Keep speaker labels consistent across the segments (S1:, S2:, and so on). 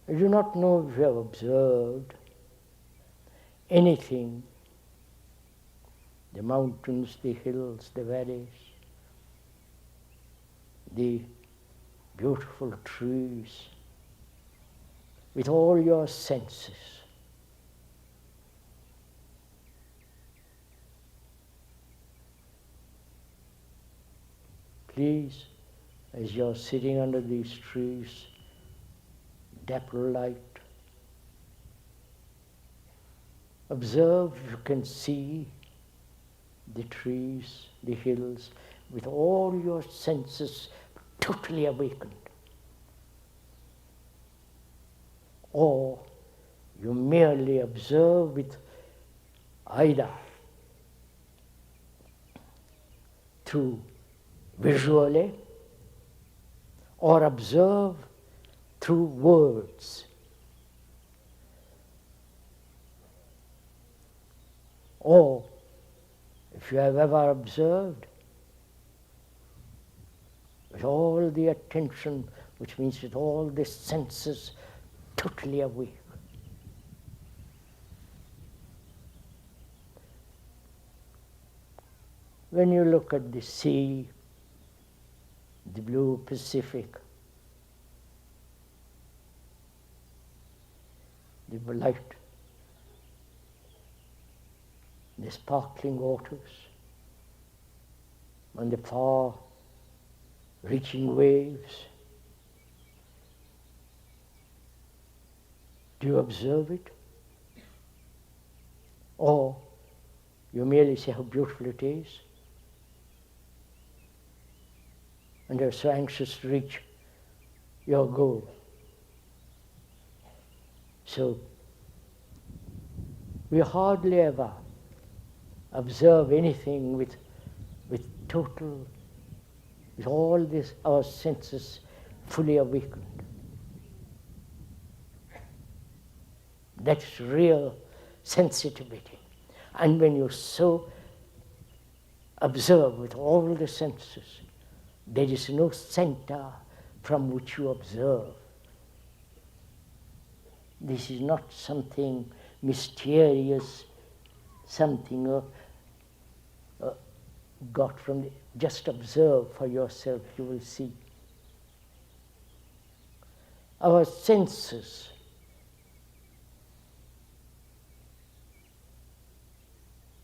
S1: I do not know if you have observed anything, the mountains, the hills, the valleys, the beautiful trees, with all your senses. Please, as you're sitting under these trees, dapple light, observe if you can see the trees, the hills, with all your senses totally awakened. Or you merely observe with either through visually or observe through words. Or if you have ever observed with all the attention, which means with all the senses totally awake. When you look at the sea, the blue Pacific, the light, the sparkling waters, and the far reaching waves, do you observe it? Or you merely say how beautiful it is, and you're so anxious to reach your goal. So we hardly ever observe anything with total, with all this, our senses fully awakened. That's real sensitivity. And when you so observe with all the senses, there is no center from which you observe. This is not something mysterious, something got from the, just observe for yourself, you will see. Our senses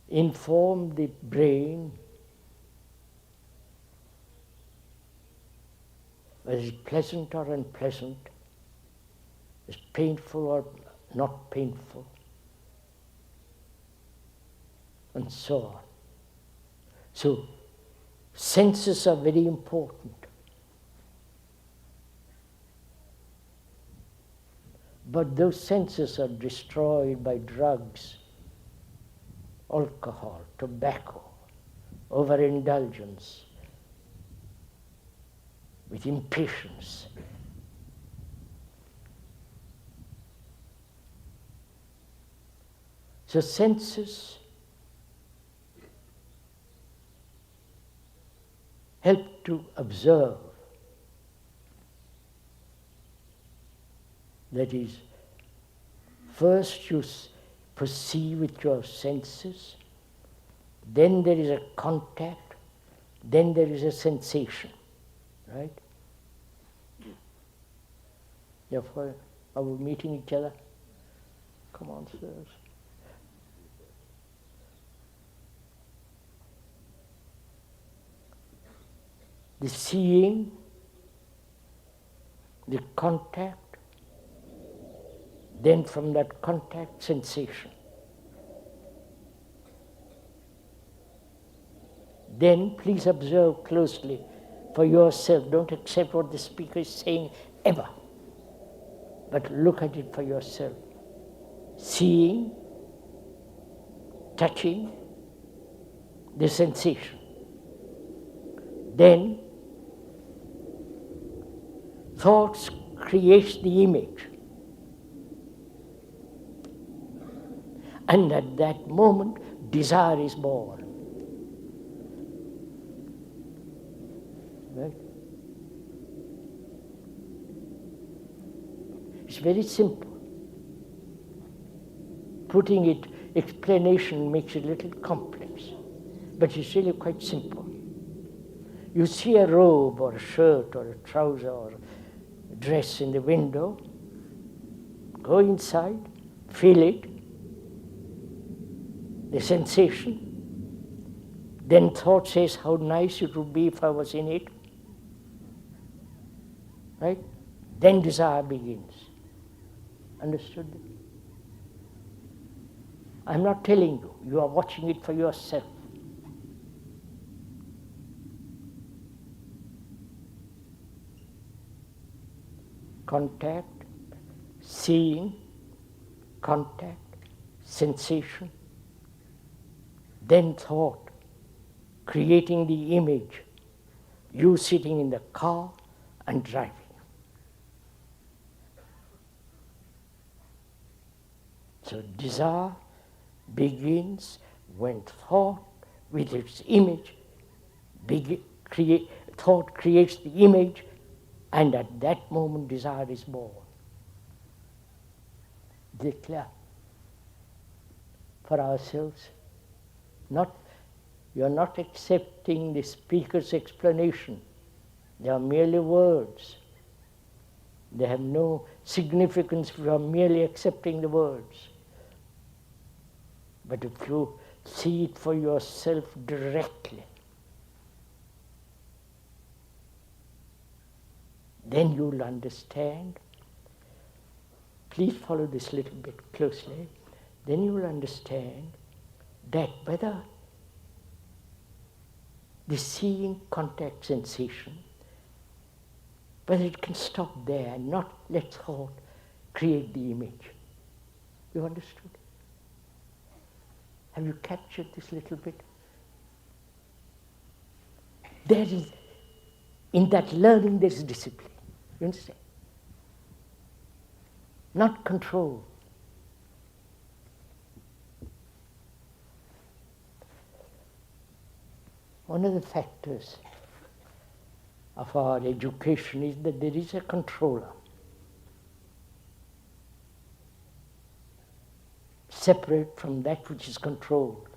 S1: inform the brain whether it's pleasant or unpleasant, is painful or not painful, and so on. So, senses are very important. But those senses are destroyed by drugs, alcohol, tobacco, overindulgence, with impatience. So senses help to observe. That is, first you perceive with your senses, then there is a contact, then there is a sensation, right? Therefore, are we meeting each other? Come on, sirs. The seeing, the contact, then from that contact, sensation. Then please observe closely for yourself. Don't accept what the speaker is saying ever, but look at it for yourself. Seeing, touching, the sensation. Then thoughts creates the image. And at that moment, desire is born. Right? It's very simple. Putting it, explanation makes it a little complex, but it's really quite simple. You see a robe or a shirt or a trouser or a dress in the window, go inside, feel it, the sensation. Then thought says, how nice it would be if I was in it. Right? Then desire begins. Understood? I'm not telling you. You are watching it for yourself. Contact, seeing, contact, sensation, then thought, creating the image, you sitting in the car and driving. So desire begins when thought with its image, thought creates the image, and at that moment desire is born. Is it clear? For ourselves, you're not accepting the speaker's explanation. They are merely words. They have no significance if you are merely accepting the words. But if you see it for yourself directly, then you'll understand. Please follow this little bit closely. Then you'll understand that whether the seeing contact sensation, whether it can stop there and not let thought create the image. You understood? Have you captured this little bit? There is, in that learning there is discipline. You understand? Not control. One of the factors of our education is that there is a controller, separate from that which is controlled.